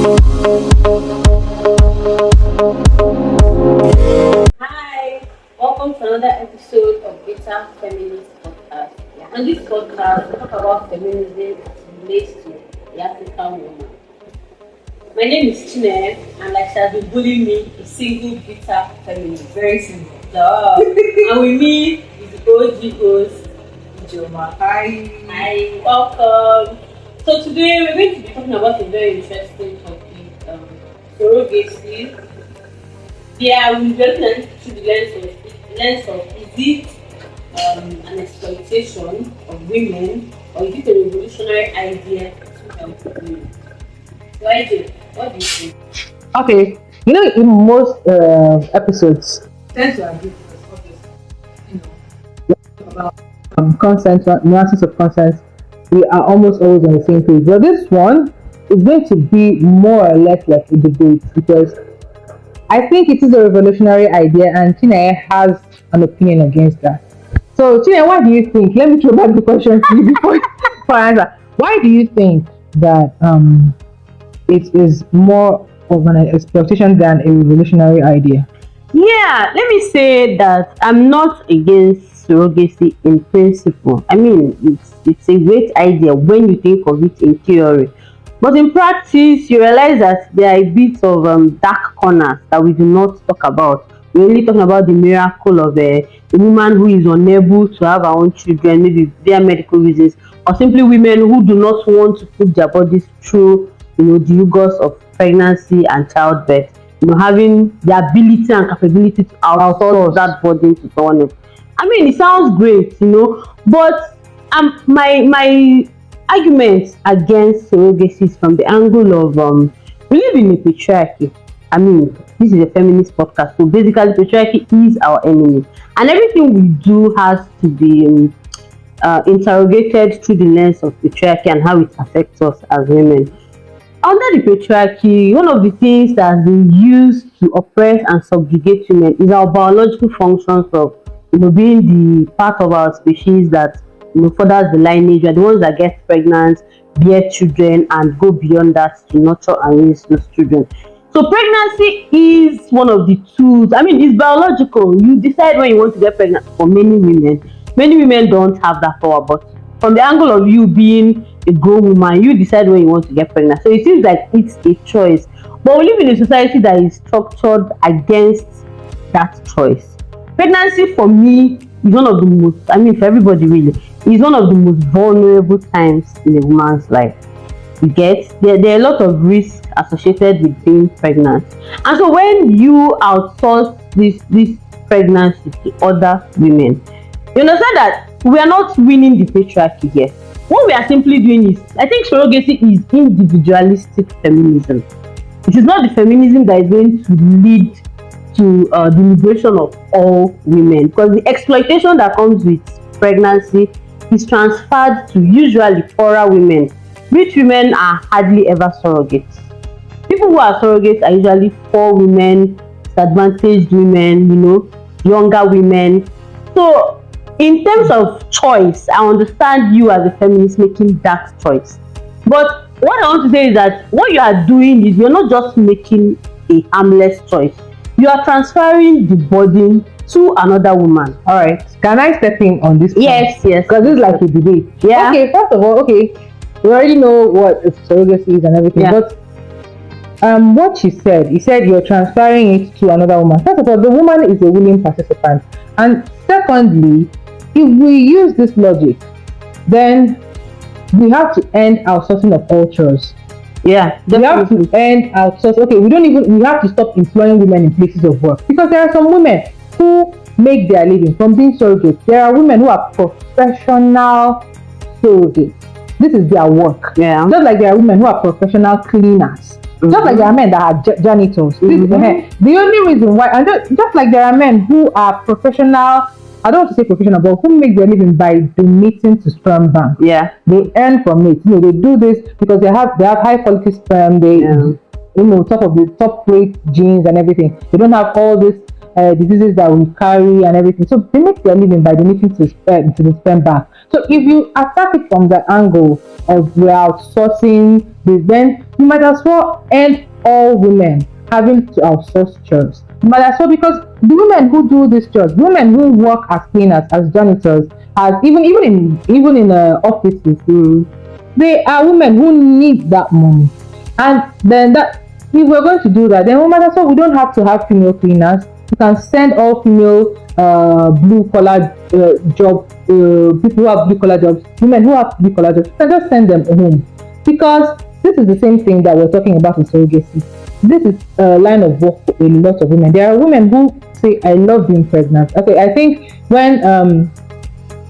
Hi, welcome to another episode of Beta Feminist Podcast. On this podcast, we talk about feminism as it relates to the African woman. My name is Chine, and like she has been bullying me, a single beta feminist. Very simple. Duh. And with me is the OG host, Joma. Hi. Welcome. So today we're going to be talking about a very interesting topic, surrogacy. Yeah, we'll be looking at it through the lens of is it an exploitation of women, or is it a revolutionary idea to help women? So IJ, what do you think? Okay, in most episodes, Tend to agree with us, obviously. about consent, nuances of consent, we are almost always on the same page. But this one is going to be more or less like a debate, because I think it is a revolutionary idea, and Chineye has an opinion against that. So, Chineye, what do you think? Let me throw back the question to you before I answer. Why do you think that it is more of an exploitation than a revolutionary idea? Yeah, let me say that I'm not against surrogacy in principle. I mean, it's a great idea when you think of it in theory. But in practice, you realize that there are a bit of dark corners that we do not talk about. We're only talking about the miracle of a woman who is unable to have her own children, maybe via medical reasons, or simply women who do not want to put their bodies through, the rigors of pregnancy and childbirth. Having the ability and capability to outsource that burden to someone else. I mean, it sounds great, but my argument against surrogacy is from the angle of we live in a patriarchy. I mean, this is a feminist podcast, so basically patriarchy is our enemy, and everything we do has to be interrogated through the lens of patriarchy and how it affects us as women. Under the patriarchy, one of the things that has been used to oppress and subjugate women is our biological functions of being the part of our species that furthers the lineage. We are the ones that get pregnant, bear children, and go beyond that to nurture and raise those children. So pregnancy is one of the tools. I mean, it's biological. You decide when you want to get pregnant. For many women don't have that power, but from the angle of you being a grown woman, you decide when you want to get pregnant. So it seems like it's a choice. But we live in a society that is structured against that choice. Pregnancy for me is one of the most, for everybody really, is one of the most vulnerable times in a woman's life. You get, there are a lot of risks associated with being pregnant. And so when you outsource this pregnancy to other women, you understand that we are not winning the patriarchy here. What we are simply doing is, I think surrogacy is individualistic feminism. It is not the feminism that is going to lead to the liberation of all women, because the exploitation that comes with pregnancy is transferred to usually poorer women. Rich women are hardly ever surrogates. People who are surrogates are usually poor women, disadvantaged women, younger women. So in terms of choice, I understand you as a feminist making that choice. But what I want to say is that what you are doing is you're not just making a harmless choice. You are transferring the burden to another woman. All right. Can I step in on this point? Yes. Because this is like a debate. Yeah. Okay, first of all, we already know what surrogacy is and everything. Yeah. But what he said you're transferring it to another woman. First of all, the woman is a willing participant. And secondly, if we use this logic, then we have to end outsourcing of all chores. Yeah, definitely. We have to end outsourcing. Okay, we have to stop employing women in places of work, because there are some women who make their living from being surrogates. There are women who are professional surrogates. This is their work. Yeah. Just like there are women who are professional cleaners. Mm-hmm. Just like there are men that are janitors. Mm-hmm. The only reason why, and just like there are men who are professional, I don't want to say professional, but who make their living by donating to sperm bank. Yeah. They earn from it. They do this because they have high quality sperm. They top of the top rate genes and everything. They don't have all these diseases that we carry and everything. So they make their living by donating to the sperm bank. So if you attack it from the angle of we're outsourcing this, then You might as well end all women having to outsource chores. You might as well, because the women who do these jobs, women who work as cleaners, as janitors, as even in offices, they are women who need that money. And then that, if we're going to do that, then we might as well, we don't have to have female cleaners. We can send all female blue collar job people who have blue collar jobs, women who have blue collar jobs, we can just send them home. Because this is the same thing that we're talking about in surrogacy. This is a line of work for a lot of women. There are women who say, I love being pregnant. Okay, I think when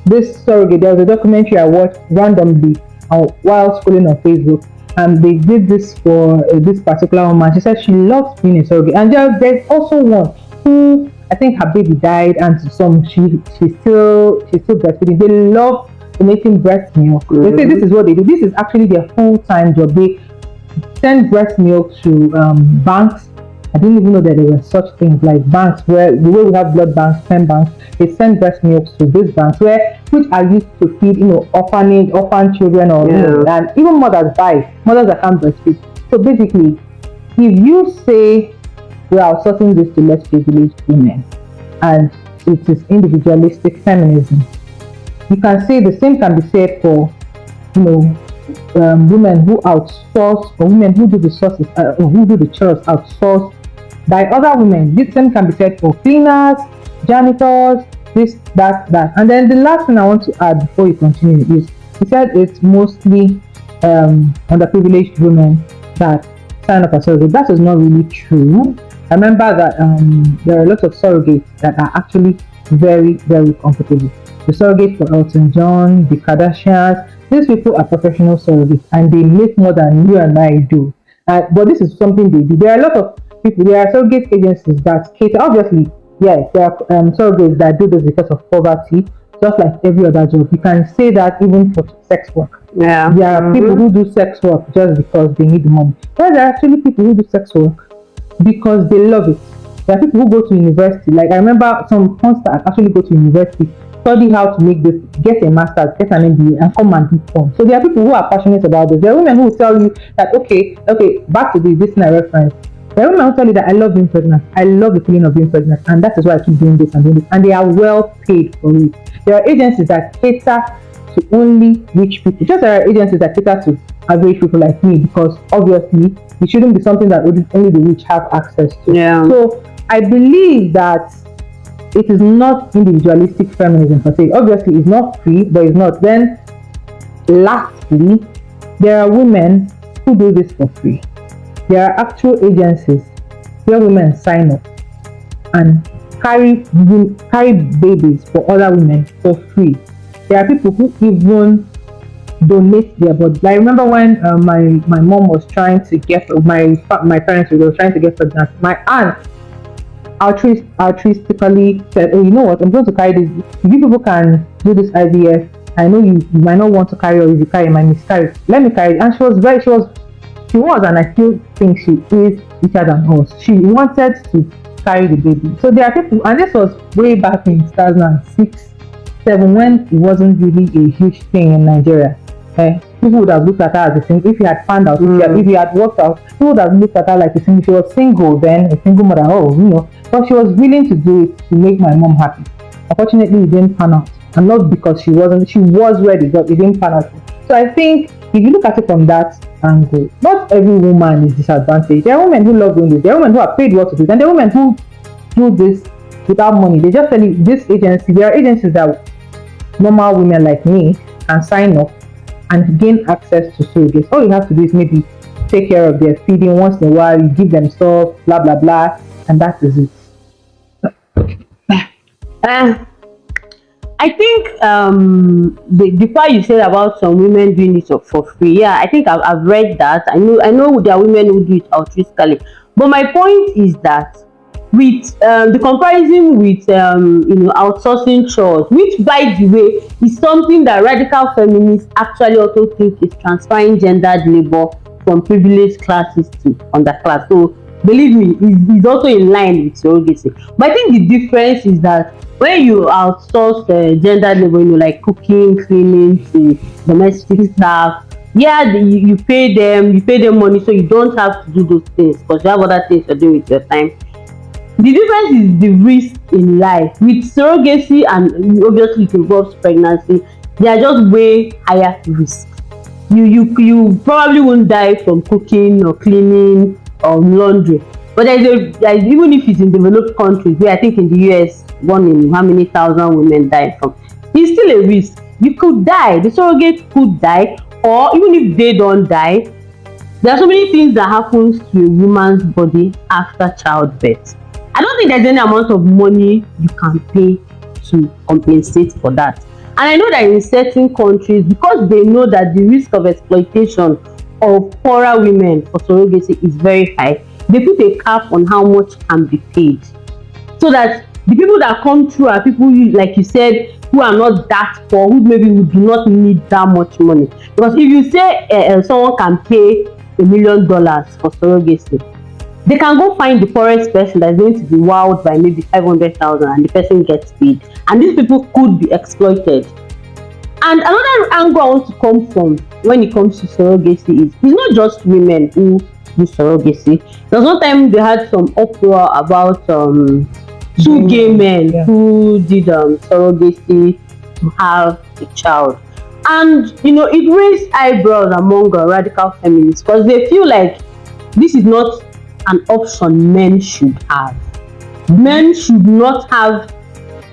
this surrogate, there was a documentary I watched randomly while scrolling on Facebook, and they did this for this particular woman. She said she loves being a surrogate, and there's also one who, I think her baby died, and she's still breastfeeding. They love donating breast milk. They say this is what they do. This is actually their full-time job. They send breast milk to banks. I didn't even know that there were such things like banks, where the way we have blood banks, sperm banks, they send breast milk to these banks, which are used to feed, orphan children, or and even mothers that can't breastfeed. So basically, if you say we're outsourcing this to less privileged women, and it is individualistic feminism, you can say the same can be said for, women who outsource, or women who do the sources, or who do the chores outsourced by other women. This same can be said for cleaners, janitors, this, that. And then the last thing I want to add before you continue is, he said it's mostly underprivileged women that sign up as surrogates. That is not really true. I remember that there are a lot of surrogates that are actually very, very comfortable. The surrogate for Elton John, the Kardashians, these people are professional surrogates, and they make more than you and I do. But this is something they do. There are a lot of people, there are surrogate agencies that cater. Obviously, yes, there are surrogates that do this because of poverty, just like every other job. You can say that even for sex work. Yeah. There are people who do sex work just because they need money. There are actually people who do sex work because they love it. There are people who go to university. Like, I remember some porn stars actually go to university, study how to make this, get a master's, get an MBA, and come and do porn. So there are people who are passionate about this. There are women who will tell you that, okay, back to this is my reference. There are women who tell you that I love being pregnant. I love the feeling of being pregnant, and that is why I keep doing this and doing this. And they are well paid for it. There are agencies that cater to only rich people. Just there are agencies that cater to average people like me, because obviously it shouldn't be something that only the rich have access to. Yeah. So I believe that it is not individualistic feminism per se. Obviously, it's not free, but it's not. Then, lastly, there are women who do this for free. There are actual agencies where women sign up and carry babies for other women for free. There are people who even donate their body. I remember when my mom was trying to get, my parents were trying to get pregnant. My aunt altruistically said, oh, you know what, I'm going to carry this. If you people can do this IVF, I know you might not want to carry, or if you carry, my miscarry, let me carry it. And she was, and I still think she is richer than us. She wanted to carry the baby. So there are people, and this was way back in 2006, 7, when it wasn't really a huge thing in Nigeria. People would have looked at her as a single. If you had found out, if you had worked out, people would have looked at her like a single. She was single then, a single mother. But she was willing to do it to make my mom happy. Unfortunately, it didn't pan out, and not because she was ready, but it didn't pan out. So I think if you look at it from that angle, not every woman is disadvantaged. There are women who love doing this. There are women who are paid well to do it, and there are women who do this without money. They just tell you this agency. There are agencies that normal women like me can sign up and gain access to surrogates. All you have to do is maybe take care of their feeding once in a while, you give them stuff, blah blah blah, and that is it. I think the part you said about some women doing it for free, yeah, I think I've read that. I know there are women who do it altruistically, but my point is that with the comparison with outsourcing chores, which by the way is something that radical feminists actually also think is transferring gendered labor from privileged classes to underclass. So believe me, it's also in line with surrogacy. But I think the difference is that when you outsource gendered labor, like cooking, cleaning to domestic staff, Yeah, you pay them money, so you don't have to do those things because you have other things you're doing with your time. The difference is the risk in life. With surrogacy, and obviously it involves pregnancy, they are just way higher risk. You probably won't die from cooking or cleaning or laundry, but there's even if it's in developed countries, where I think in the US, one in how many thousand women die from, it's still a risk. You could die, the surrogate could die, or even if they don't die, there are so many things that happens to a woman's body after childbirth. I don't think there's any amount of money you can pay to compensate for that. And I know that in certain countries, because they know that the risk of exploitation of poorer women for surrogacy is very high, they put a cap on how much can be paid, so that the people that come through are people, like you said, who are not that poor, who maybe do not need that much money. Because if you say someone can pay $1 million for surrogacy, they can go find the poorest person that's going to be wowed by maybe 500,000, and the person gets paid, and these people could be exploited. And another angle I want to come from when it comes to surrogacy is, it's not just women who do surrogacy. There was one time they had some uproar about two gay men who did surrogacy to have a child, and it raised eyebrows among radical feminists, because they feel like this is not an option men should have. Men should not have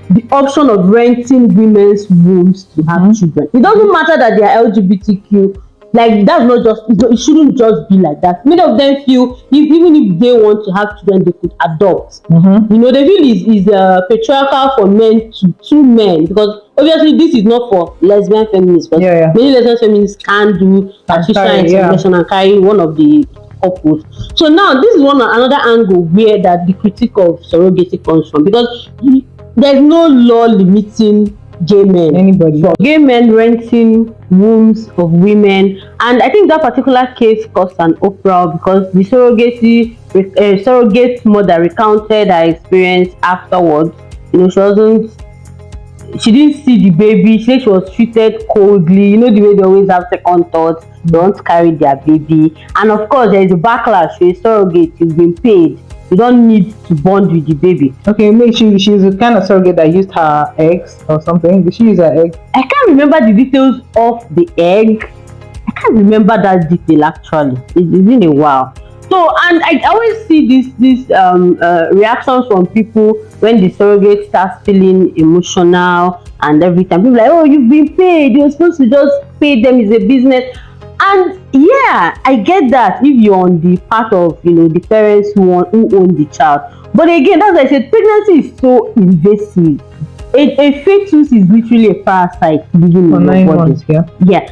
the option of renting women's wombs to have children. It doesn't matter that they are LGBTQ. Like, that's not just, it shouldn't just be like that. Many of them feel even if they want to have children, they could adopt. They feel is patriarchal for men to two men, because obviously this is not for lesbian feminists. Many lesbian feminists can do artificial insemination and carry one of the couples. So now this is another angle where that the critique of surrogacy comes from, because there's no law limiting gay men, gay men renting wombs of women. And I think that particular case caused an uproar because the surrogate mother recounted her experience afterwards. She didn't see the baby. She said she was treated coldly. The way they always have second thoughts, they don't carry their baby. And of course, there is a backlash to a surrogate. You've been paid. You don't need to bond with the baby. Okay, maybe she's the kind of surrogate that used her eggs or something. Did she use her eggs? I can't remember the details of the egg. I can't remember that detail actually. It's been a while. So, and I always see these reactions from people when the surrogate starts feeling emotional and every time. People are like, oh, you've been paid. You're supposed to just pay them. It's a business. And yeah, I get that if you're on the part of the parents who own the child. But again, that's why I said pregnancy is so invasive. A fetus is literally a parasite living in your body.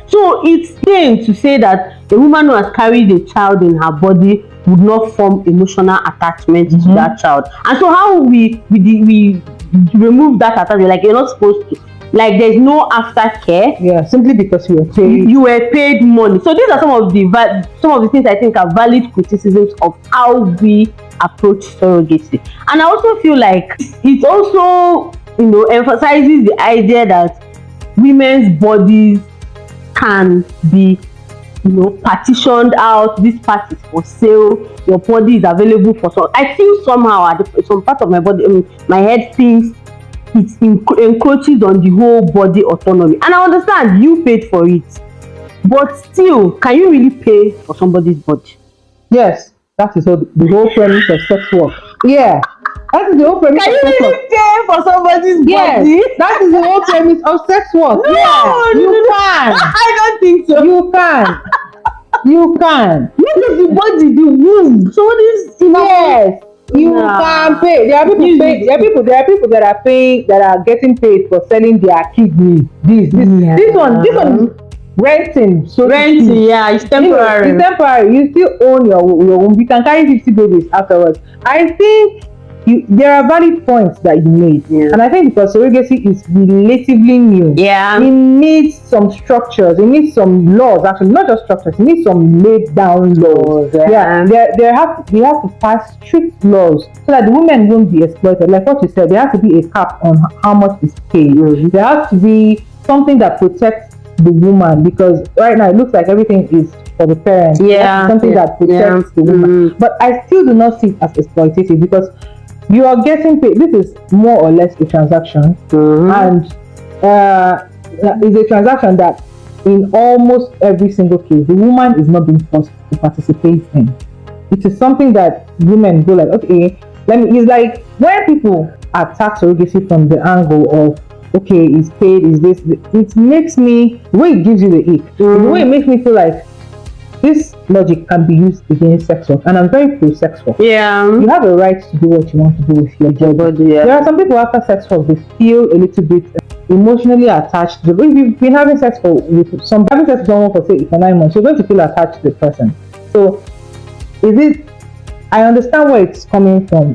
So it's plain to say that a woman who has carried a child in her body would not form emotional attachment to that child. And so how we remove that attachment? Like, you're not supposed to. Like, there's no aftercare. Simply because you were paid. You were paid money. So these are some of the things I think are valid criticisms of how we approach surrogacy. And I also feel like it also emphasizes the idea that women's bodies can be partitioned out. This part is for sale. Your body is available for some. I feel somehow at some part of my body, my head thinks it encroaches on the whole body autonomy. And I understand you paid for it, but still, can you really pay for somebody's body? Yes, that is the whole premise of sex work. That is the whole premise of sex work. Can you really pay for somebody's body? That is the whole premise of sex work. You can. I don't think so. You can. You can. Because the body, the womb. Yes. You can pay. There are people that are paying, that are getting paid for selling their kidneys. This one is renting. So it's temporary. It's temporary. You still own your womb. You can carry 50 babies afterwards. I think there are valid points that you made, and I think because surrogacy is relatively new, it needs some structures, it needs some laws. Actually, not just structures, it needs some laid down laws. We have to pass strict laws so that the women won't be exploited. Like what you said, there has to be a cap on how much is paid. There has to be something that protects the woman, because right now it looks like everything is for the parents. Yeah, something yeah, that protects the woman. But I still do not see it as exploitative, because you are getting paid. This is more or less a transaction, and it's a transaction that in almost every single case the woman is not being forced to participate in. It is something that women go like, okay, let me. It's like when people attack surrogacy from the angle of, okay, it's paid, is this? It makes me, the way it gives you the ick, the way it makes me feel like this logic can be used against sex work, and I'm very pro sex work. Yeah. You have a right to do what you want to do with your body. Yeah. There are some people after sex work, they feel a little bit emotionally attached to. If you've been having sex with someone for say for 9 months, you're going to feel attached to the person. So, is it? I understand where it's coming from,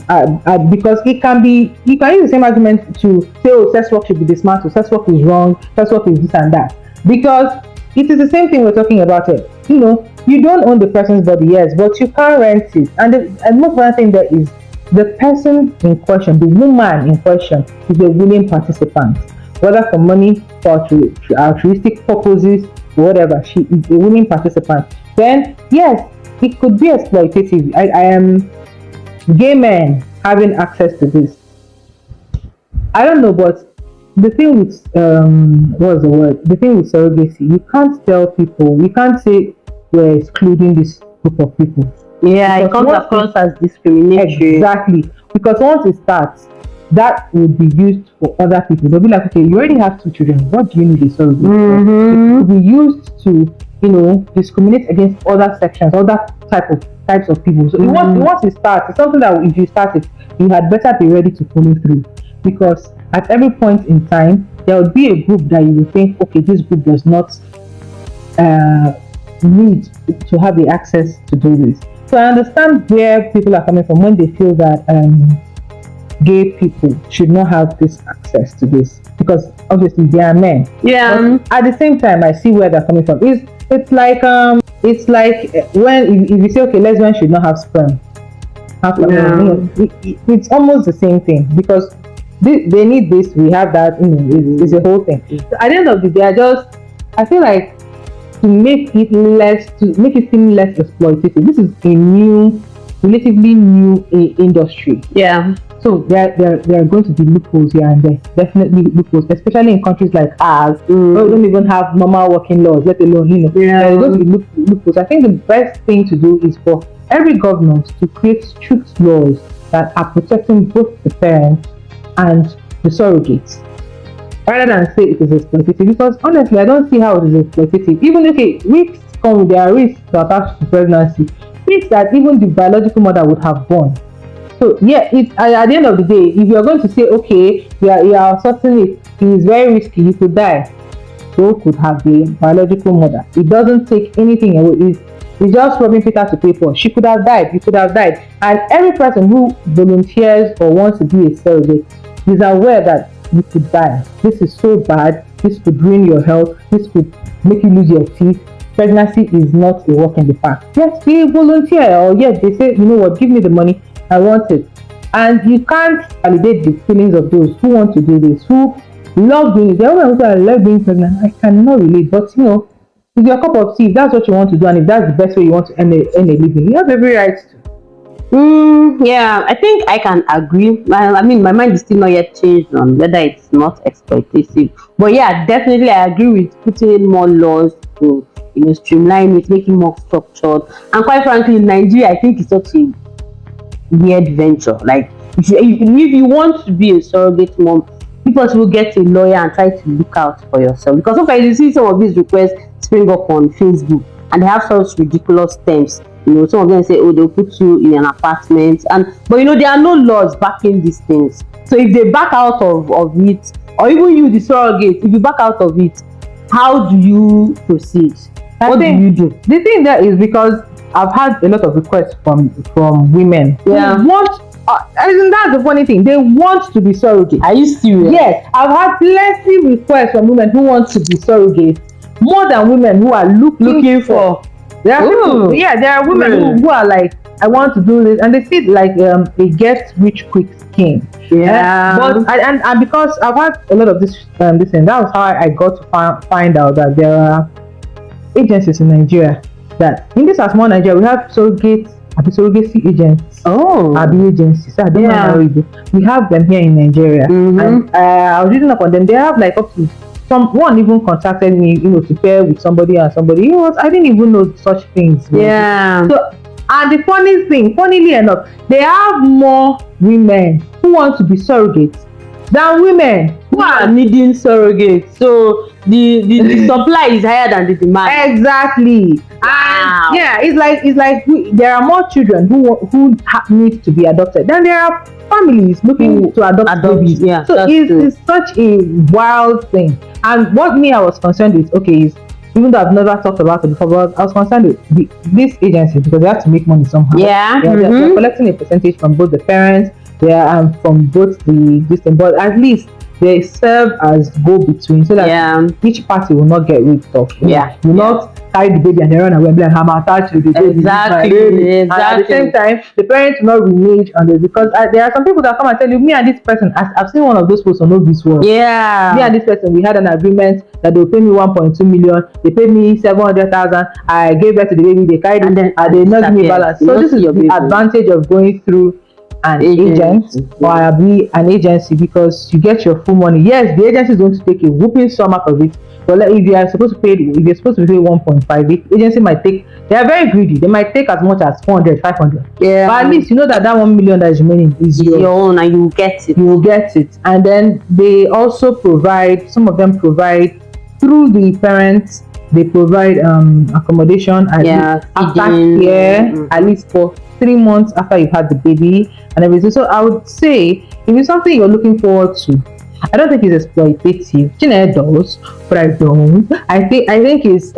because it can be. You can use the same argument to say, "Oh, sex work should be dismantled. Sex work is wrong. Sex work is this and that," because it is the same thing we're talking about it. You know, you don't own the person's body, yes, but you can't rent it. And the most important thing there is the person in question, the woman in question, is a willing participant, whether for money, for altruistic purposes, or whatever. She is a willing participant. Then, yes, it could be exploitative. I am gay men having access to this. I don't know, but the thing with what's the word? The thing with surrogacy, you can't tell people. You can't say we're excluding this group of people. Yeah, it comes across as discriminatory. Exactly, because once it starts, that would be used for other people. They'll be like, okay, you already have 2 children. What do you need a surrogate for? It could be used to, discriminate against other sections, other types of people. So once it starts, it's something that if you start it, you had better be ready to follow through, because at every point in time there will be a group that you will think, okay, this group does not need to have the access to do this. So I understand where people are coming from when they feel that gay people should not have this access to this, because obviously they are men. Yeah. But at the same time, I see where they're coming from. It's like when if you say, okay, lesbians should not have sperm. It's almost the same thing, because they need this, we have that. It's a whole thing. So at the end of the day, I feel like to make it seem less exploitative. This is a relatively new industry. Yeah. So there are going to be loopholes here and there. Definitely loopholes, especially in countries like ours, where we don't even have normal working laws, let alone, there are going to be loopholes. I think the best thing to do is for every government to create strict laws that are protecting both the parents and the surrogates, rather than say it is exploitative. Because honestly, I don't see how it is exploitative. Even okay, risks come with their risks to attach to pregnancy, risks that even the biological mother would have borne. So yeah, at the end of the day, if you're going to say, okay, you are asserting it is very risky, you could die, so could have the biological mother. It doesn't take anything away. It's just rubbing Peter to paper. She could have died, you could have died. And every person who volunteers or wants to be a surrogate is aware that you could die. This is so bad. This could ruin your health. This could make you lose your teeth. Pregnancy is not a walk in the park. Yes, we volunteer, or yes, they say, you know what, give me the money, I want it. And you can't validate the feelings of those who want to do this, who love doing it. There are women who love being pregnant. I cannot relate, but it's your cup of tea. If that's what you want to do, and if that's the best way you want to earn a living, you have every right to. Yeah, I think I can agree. I mean, my mind is still not yet changed on whether it's not exploitative. But yeah, definitely I agree with putting in more laws to streamline it, make it more structured. And quite frankly, in Nigeria, I think it's such a weird venture. Like if you want to be a surrogate mom, people will get a lawyer and try to look out for yourself, because sometimes you see some of these requests spring up on Facebook and they have such ridiculous terms. Some of them say, oh, they'll put you in an apartment, but there are no laws backing these things. So if they back out of it, or even you, the surrogate, if you back out of it, how do you proceed? What do you do? The thing there is, because I've had a lot of requests from women. Yeah. Who want, and that's the funny thing, they want to be surrogates. Are you serious? Yes, I've had plenty requests from women who want to be surrogates, more than women who are looking for. There are women who are like, I want to do this, and they see it like a get rich quick scheme. Yeah. But and because I've had a lot of this thing, that was how I got to find out that there are agencies in Nigeria that in this small Nigeria we have surrogacy agents. Abi agencies. I don't know how we do. We have them here in Nigeria, and I was reading up on them. They have like up to one even contacted me, to pair with somebody and somebody. I didn't even know such things. Yeah. So, and the funnily enough, they have more women who want to be surrogates than women who are needing surrogates. So the supply is higher than the demand. Exactly. Wow. And it's like there are more children who need to be adopted than there are families looking to adopt babies. Yeah, so it's such a wild thing. And what I was concerned with, is even though I've never talked about it before, but I was concerned with this agency because they have to make money somehow. Yeah. They're collecting a percentage from both the parents, from both this thing, but at least they serve as go-between so that each party will not get ripped off. Will not carry the baby and they run away and be like, I'm attached to the baby. Exactly. And at the same time, the parents will not renege on this because there are some people that come and tell you, me and this person, I've seen one of those posts on this world. Yeah. Me and this person, we had an agreement that they'll pay me 1.2 million. They paid me 700,000. I gave birth to the baby. They carried it and they not give me balance. So this is the advantage of going through an agent or be an agency because you get your full money. Yes, the agency is going to take a whooping sum out of it. But if you're supposed to pay 1.5, the agency might take. They are very greedy. They might take as much as 400, 500. Yeah. But at least you know that 1 million that is remaining is your own, and you will get it. You will get it, and then they also provide. Some of them provide through the parents. They provide accommodation after care, at least for 3 months after you've had the baby and everything. So I would say if it's something you're looking forward to, I don't think it's exploitative. Gina does, but I don't. I think it's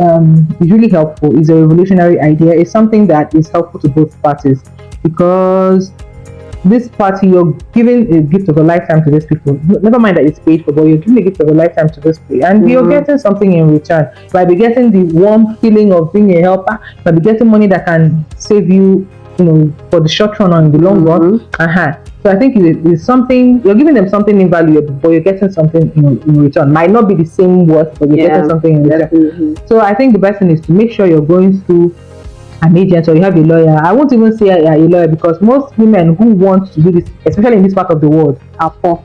really helpful. It's a revolutionary idea. It's something that is helpful to both parties because this party, you're giving a gift of a lifetime to these people. Never mind that it's paid for, but you're giving a gift of a lifetime to this people, and you're getting something in return. By be getting the warm feeling of being a helper, by be getting money that can save you, for the short run or in the long run. So I think it's something you're giving them something invaluable, but you're getting something in return. Might not be the same worth, but you're getting something in return. So I think the best thing is to make sure you're going through an agent or you have a lawyer. I won't even say a lawyer because most women who want to do this, especially in this part of the world, are poor.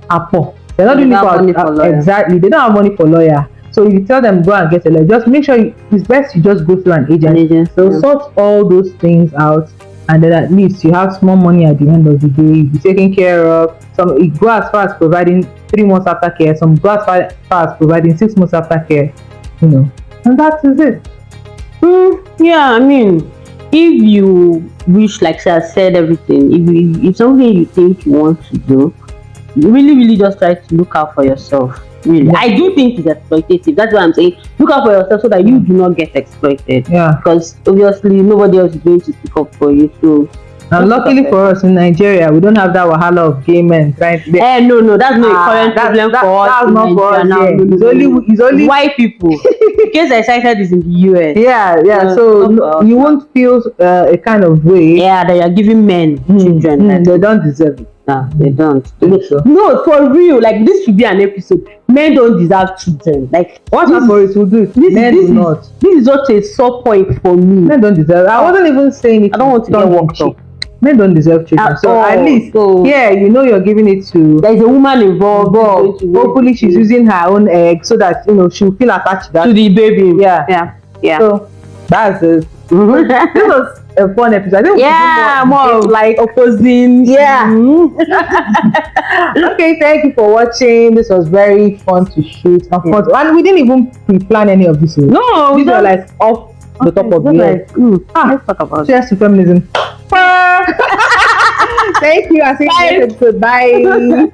They're not doing it for exactly. They don't have money for lawyer. So if you tell them go and get a lawyer, just make sure it's best you just go through an agent. They'll sort all those things out, and then at least you have small money at the end of the day. You'll be taken care of. Some it go as far as providing 3 months after care. Some go as far as providing 6 months after care. And that is it. Yeah, I mean, if you wish, like I said, everything, if something you think you want to do, you really just try to look out for yourself. Really, I do think it's exploitative. That's why I'm saying look out for yourself so that you do not get exploited. Yeah, because obviously nobody else is going to speak up for you. So, and luckily for us in Nigeria, we don't have that wahala of gay men trying to. No, that's not a current problem for us. That's not for us. Yeah. It's only white people. The case I cited is in the US. Yeah. So you won't feel a kind of way. Yeah, that you're giving men children. They don't deserve it. No, they don't. No, for real. Like this should be an episode. Men don't deserve children. Like what Boris will do? Men do not. This is just a sore point for me. Men don't deserve. I wasn't even saying it. I don't want to get worked up. Men don't deserve children. At least, you're giving it to. There's a woman involved. Hopefully, she's using her own egg so that she'll feel attached to the baby. Yeah. So that's it. This was a fun episode. I think more of like opposing. Yeah. Okay, thank you for watching. This was very fun to shoot. And we didn't even pre-plan any of this. No, these were like off the top of the head. Let's talk about it. Cheers to feminism. Thank you. I'll see you next episode. Bye.